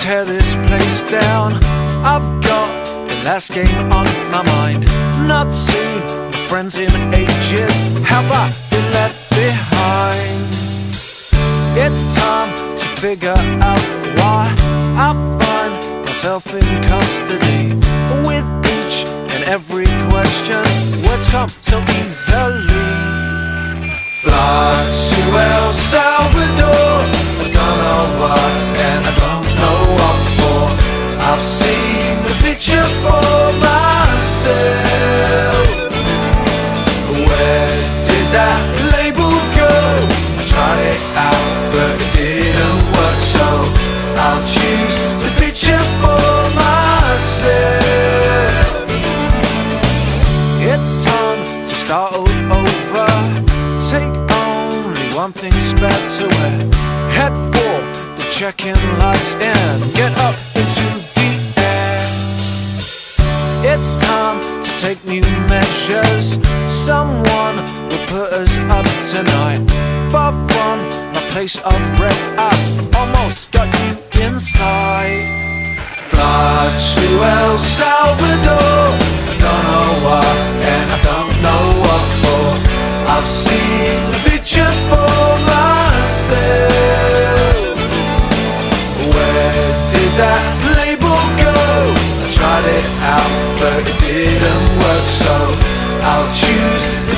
tear this place down. I've got the last game on my mind. Not seen my friends in ages. Have I been left behind? It's time to figure out why I find myself in custody. With each and every question, words come so easily. Fly to El Salvador, I don't know why and I don't know what for. I've seen the picture for myself. Where did that label go? I tried it out but it didn't work, so I'll choose the picture for myself. It's time to start all over. Take only one thing spare to wear. Head for the check-in lights and get up into the air. It's time to take new measures. Someone will put us up tonight. Far from my place of rest, I've almost got you inside. Fly to El Salvador, I don't know why and I don't know what for. I've seen the picture for myself. Where did that label go? I tried it out but it didn't work, so I'll choose the